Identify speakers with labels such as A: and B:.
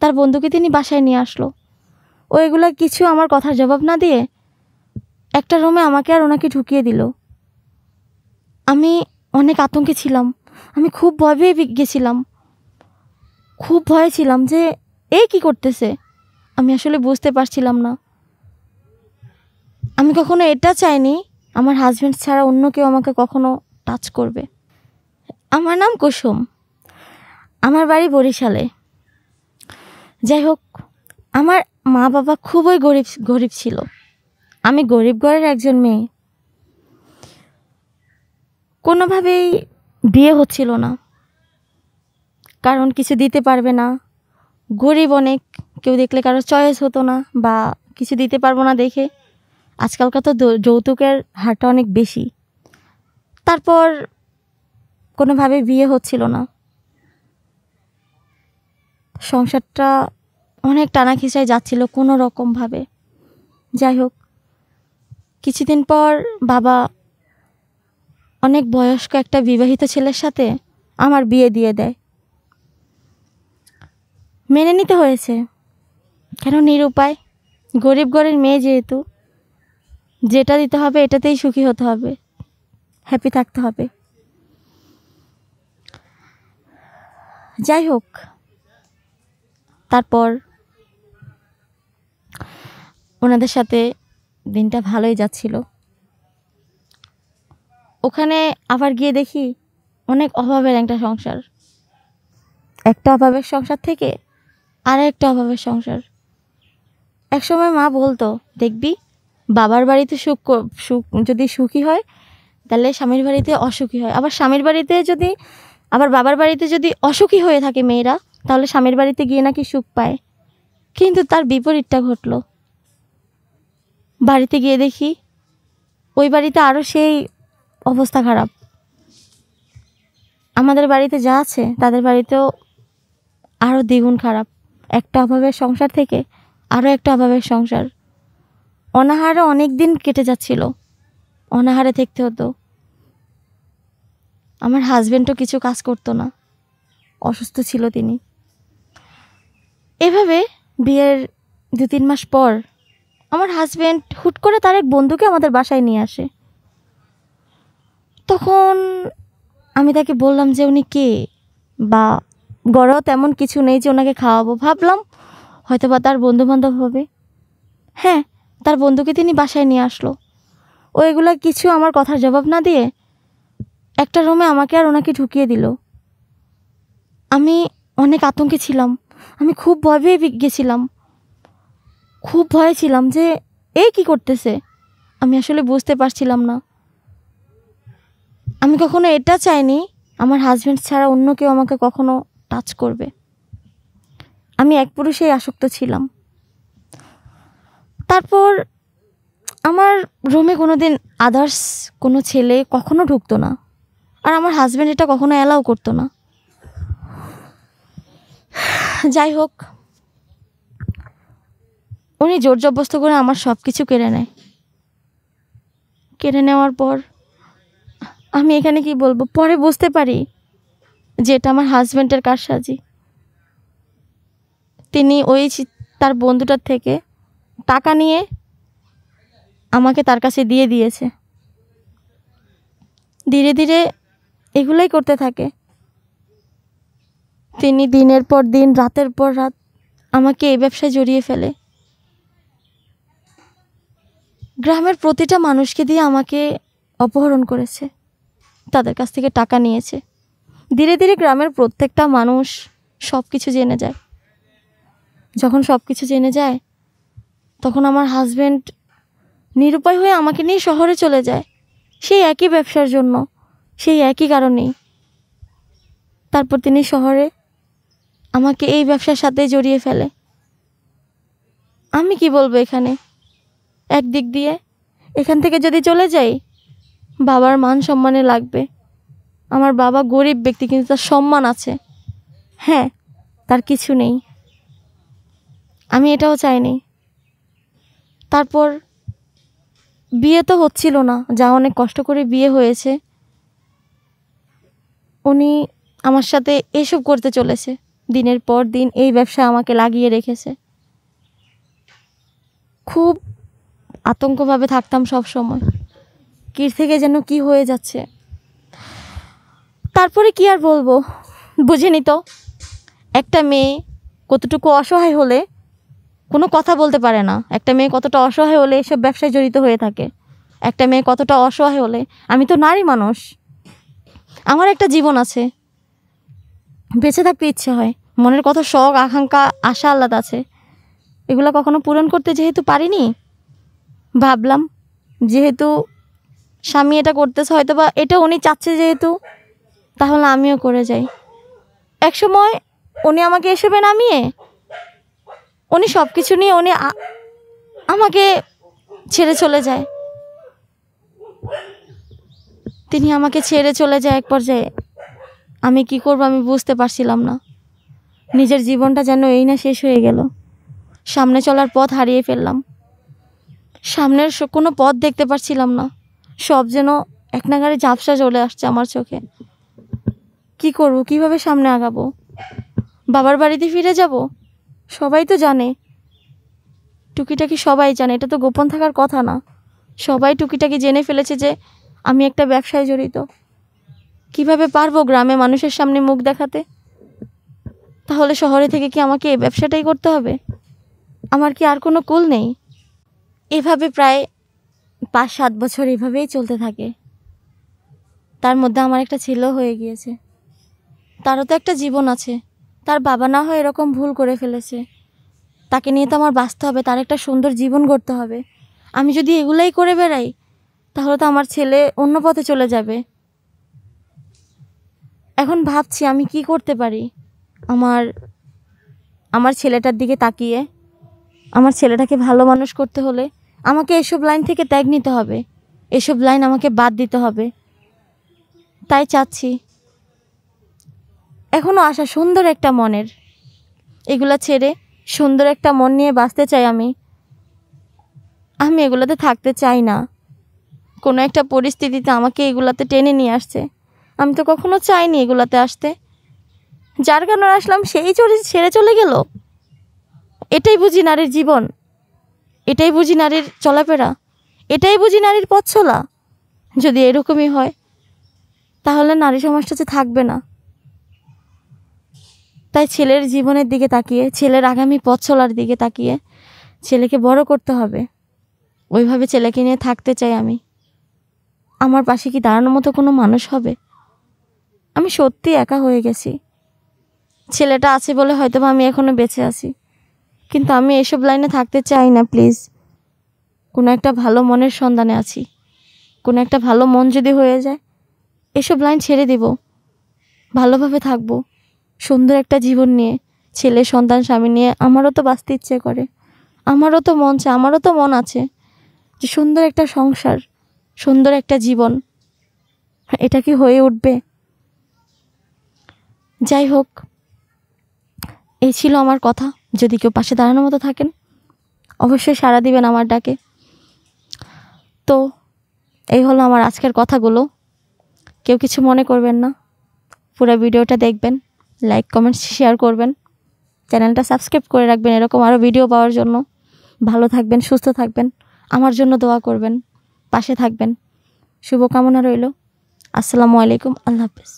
A: তার বন্ধুকে তিনি বাসায় নিয়ে আসলো। ও এগুলা কিছু আমার কথার জবাব না দিয়ে একটা রুমে আমাকে আর ওনাকে ঢুকিয়ে দিল। আমি অনেক আতঙ্কে ছিলাম, আমি খুব ভয় পেয়ে গেছিলাম, খুব ভয়ে ছিলাম যে এই কি করতেছে। আমি আসলে বুঝতে পারছিলাম না। আমি কখনো এটা চাইনি আমার হাজব্যান্ড ছাড়া অন্য কেউ আমাকে কখনো টাচ করবে। আমার নাম কুসুম, আমার বাড়ি বরিশালে। যাই হোক, আমার মা বাবা খুবই গরিব ছিল। আমি গরিব ঘরের একজন মেয়ে। কোনোভাবেই বিয়ে হচ্ছিল না, কারণ কিছু দিতে পারবে না, গরিব অনেক, কেউ দেখলে কারো চয়েস হতো না, বা কিছু দিতে পারবো না দেখে আজকালকার তো যৌতুকের হারটা অনেক বেশি। তারপর কোনোভাবে বিয়ে হচ্ছিল না, সংসারটা অনেক টানা খিচায় যাচ্ছিল কোনো রকমভাবে। যাই হোক, কিছুদিন পর বাবা অনেক বয়স্ক একটা বিবাহিত ছেলের সাথে আমার বিয়ে দিয়ে দেয়। মেনে নিতে হয়েছে, কেন নিরুপায়, গরিব ঘরের মেয়ে যেহেতু, যেটা দিতে হবে এটাতেই সুখী হতে হবে, হ্যাপি থাকতে হবে। যাই হোক, তারপর ওনাদের সাথে দিনটা ভালোই যাচ্ছিল। ওখানে আবার গিয়ে দেখি অনেক অভাবের একটা সংসার, একটা অভাবের সংসার থেকে আরও একটা অভাবের সংসার। একসময় মা বলতো, দেখবি বাবার বাড়িতে সুখ যদি সুখী হয় তাহলে স্বামীর বাড়িতে অসুখী হয়, আবার বাবার বাড়িতে যদি অসুখী হয়ে থাকে মেয়েরা, তাহলে স্বামীর বাড়িতে গিয়ে নাকি সুখ পায়। কিন্তু তার বিপরীতটা ঘটলো। বাড়িতে গিয়ে দেখি ওই বাড়িতে আরও সেই অবস্থা খারাপ। আমাদের বাড়িতে যা আছে তাদের বাড়িতেও আরও দ্বিগুণ খারাপ। একটা অভাবের সংসার থেকে আরও একটা অভাবের সংসার। অনাহারে অনেক দিন কেটে যাচ্ছিল, অনাহারে থাকতে হতো। আমার হাজব্যান্ডও কিছু কাজ করতো না, অসুস্থ ছিল তিনি। এভাবে বিয়ের 2-3 মাস পর আমার হাজব্যান্ড হুট করে তার এক বন্ধুকে আমাদের বাসায় নিয়ে আসে। তখন আমি তাকে বললাম যে উনি কে, বা গড়েও তেমন কিছু নেই যে ওনাকে খাওয়াবো। ভাবলাম হয়তো বা তার বন্ধুবান্ধব হবে। হ্যাঁ, তার বন্ধুকে তিনি বাসায় নিয়ে আসলো। ও এগুলা কিছু আমার কথার জবাব না দিয়ে একটা রুমে আমাকে আর ওনাকে ঢুকিয়ে দিল। আমি অনেক আতঙ্কে ছিলাম, আমি খুব ভয় পেয়ে গেছিলাম, খুব ভয়ে ছিলাম যে এই কি করতেছে। আমি আসলে বুঝতে পারছিলাম না। আমি কখনো এটা চাইনি আমার হাজব্যান্ড ছাড়া অন্য কেউ আমাকে কখনো টাচ করবে। আমি এক পুরুষেই আসক্ত ছিলাম। তারপর আমার রুমে কোনোদিন আদার্স কোনো ছেলে কখনো ঢুকতো না, আর আমার হাজব্যান্ড এটা কখনো অ্যালাউ করতো না। যাই হোক, উনি জোর জবরদস্ত করে আমার সব কিছু কেড়ে নেয়। কেড়ে নেওয়ার পর আমি এখানে কি বলবো, পরে বুঝতে পারি যে এটা আমার হাজব্যান্ডের কারসাজি। তিনি তার বন্ধুটার থেকে টাকা নিয়ে আমাকে তার কাছে দিয়ে দিয়েছে। ধীরে ধীরে এগুলোই করতে থাকে। তিনি দিনের পর দিন, রাতের পর রাত আমাকে এই ব্যবসায় জড়িয়ে ফেলে। গ্রামের প্রতিটা মানুষকে দিয়ে আমাকে অপহরণ করেছে, তাদের কাছ থেকে টাকা নিয়েছে। ধীরে ধীরে গ্রামের প্রত্যেকটা মানুষ সব কিছু জেনে যায়। যখন সব কিছু জেনে যায় তখন আমার হাজব্যান্ড নিরুপায় হয়ে আমাকে নিয়ে শহরে চলে যায়, সেই একই ব্যবসার জন্য, সেই একই কারণেই। তারপর তিনি শহরে আমাকে এই ব্যবসার সাথে জড়িয়ে ফেলে। আমি কি বলবো এখানে, একদিক দিয়ে এখান থেকে যদি চলে যাই বাবার মান সম্মানে লাগবে। আমার বাবা গরিব ব্যক্তি, কিন্তু তার সম্মান আছে। হ্যাঁ, তার কিছু নেই, আমি এটাও চাইনি। তারপর বিয়ে তো হচ্ছিল না, যা অনেক কষ্ট করে বিয়ে হয়েছে, উনি আমার সাথে এসব করতে চলেছে। দিনের পর দিন এই ব্যবসা আমাকে লাগিয়ে রেখেছে। খুব আতঙ্কভাবে থাকতাম সব সময়, কি থেকে যেন কি হয়ে যাচ্ছে। তারপরে কি আর বলবো, বুঝিনি তো একটা মেয়ে কতটুকু অসহায় হলে কোনো কথা বলতে পারে না, একটা মেয়ে কতটা অসহায় হলে এসব ব্যবসায় জড়িত হয়ে থাকে, একটা মেয়ে কতটা অসহায় হলে। আমি তো নারী মানুষ, আমার একটা জীবন আছে, বেঁচে থাকতে ইচ্ছে হয়, মনের কত শখ আকাঙ্ক্ষা আশা আহ্লাদ আছে, এগুলো কখনো পূরণ করতে যেহেতু পারিনি, ভাবলাম যেহেতু স্বামী এটা করতেছে, হয়তো বা এটা উনি চাচ্ছে যেহেতু, তাহলে আমিও করে যাই। একসময় উনি আমাকে এসবে নামিয়ে উনি সব কিছু নিয়ে উনি আমাকে ছেড়ে চলে যায়। তিনি আমাকে ছেড়ে চলে যায় এক পর্যায়ে। আমি কি করব আমি বুঝতে পারছিলাম না। নিজের জীবনটা যেন এই না শেষ হয়ে গেল, সামনে চলার পথ হারিয়ে ফেললাম, সামনের কোনো পথ দেখতে পারছিলাম না, সব যেন এক নাগাড়ে ঝাপসা চলে আসছে আমার চোখে। কি করব, কিভাবে সামনে আগাবো? বাবার বাড়িতে ফিরে যাব? সবাই তো জানে, টুকিটাকি সবাই জানে, এটা তো গোপন থাকার কথা না। সবাই টুকিটাকি জেনে ফেলেছে যে আমি একটা ব্যবসায় জড়িত। কিভাবে পারবো গ্রামে মানুষের সামনে মুখ দেখাতে? তাহলে শহরে থেকে কি আমাকে এই ব্যবসাটাই করতে হবে? আমার কি আর কোনো কুল নেই? এভাবে প্রায় 5-7 বছর এভাবেই চলতে থাকে। তার মধ্যে আমার একটা ছেলেও হয়ে গিয়েছে, তারও তো একটা জীবন আছে। তার বাবা না হয় এরকম ভুল করে ফেলেছে, তাকে নিয়ে তো আমার বাঁচতে হবে, তার একটা সুন্দর জীবন গড়তে হবে। আমি যদি এগুলাই করে বেড়াই তাহলে তো আমার ছেলে অন্য পথে চলে যাবে। এখন ভাবছি আমি কি করতে পারি। আমার ছেলেটার দিকে তাকিয়ে আমার ছেলেটাকে ভালো মানুষ করতে হলে আমাকে এসব লাইন থেকে ত্যাগ নিতে হবে, এসব লাইন আমাকে বাদ দিতে হবে। তাই চাচ্ছি, এখনও আশা সুন্দর একটা মনের, এগুলা ছেড়ে সুন্দর একটা মন নিয়ে বাঁচতে চাই। আমি এগুলাতে থাকতে চাই না। কোনো একটা পরিস্থিতিতে আমাকে এগুলাতে টেনে নিয়ে আসছে, আমি তো কখনো চাইনি এগুলাতে আসতে। যার কারণে আসলাম সেই ছেড়ে চলে গেল। এটাই বুঝি নারীর জীবন, এটাই বুঝি নারীর চলাফেরা, এটাই বুঝি নারীর পথ চলা। যদি এরকমই হয় তাহলে নারী সমাজটা যে থাকবে না। তাই ছেলের জীবনের দিকে তাকিয়ে, ছেলের আগামী পথ চলার দিকে তাকিয়ে ছেলেকে বড় করতে হবে, ওইভাবে ছেলেকে নিয়ে থাকতে চাই আমি। আমার পাশে কি দাঁড়ানোর মতো কোনো মানুষ হবে? আমি সত্যি একা হয়ে গেছি। ছেলেটা আছে বলে হয়তো আমি এখনো বেঁচে আছি, কিন্তু আমি এসব লাইনে থাকতে চাই না। প্লিজ, কোনো একটা ভালো মনের সন্ধানে আছি, কোনো একটা ভালো মন যদি হয়ে যায় এসব লাইন ছেড়ে দেব, ভালোভাবে থাকবো, সুন্দর একটা জীবন নিয়ে, ছেলে সন্তান স্বামী নিয়ে। আমারও তো বাঁচতে ইচ্ছে করে, আমারও তো মন চায়, আমারও তো মন আছে যে সুন্দর একটা সংসার, সুন্দর একটা জীবন। এটা কি হয়ে উঠবে? যাই হোক, এই ছিল আমার কথা। যদি কেউ পাশে দাঁড়ানোর মতো থাকেন অবশ্যই সাড়া দিবেন আমার ডাকে। তো এই হলো আমার আজকের কথাগুলো। কেউ কিছু মনে করবেন না, পুরো ভিডিওটা দেখবেন, লাইক কমেন্ট শেয়ার করবেন, চ্যানেলটা সাবস্ক্রাইব করে রাখবেন এরকম আরও ভিডিও পাওয়ার জন্য। ভালো থাকবেন, সুস্থ থাকবেন, আমার জন্য দোয়া করবেন, পাশে থাকবেন। শুভকামনা রইল। আসসালামু আলাইকুম, আল্লাহ হাফেজ।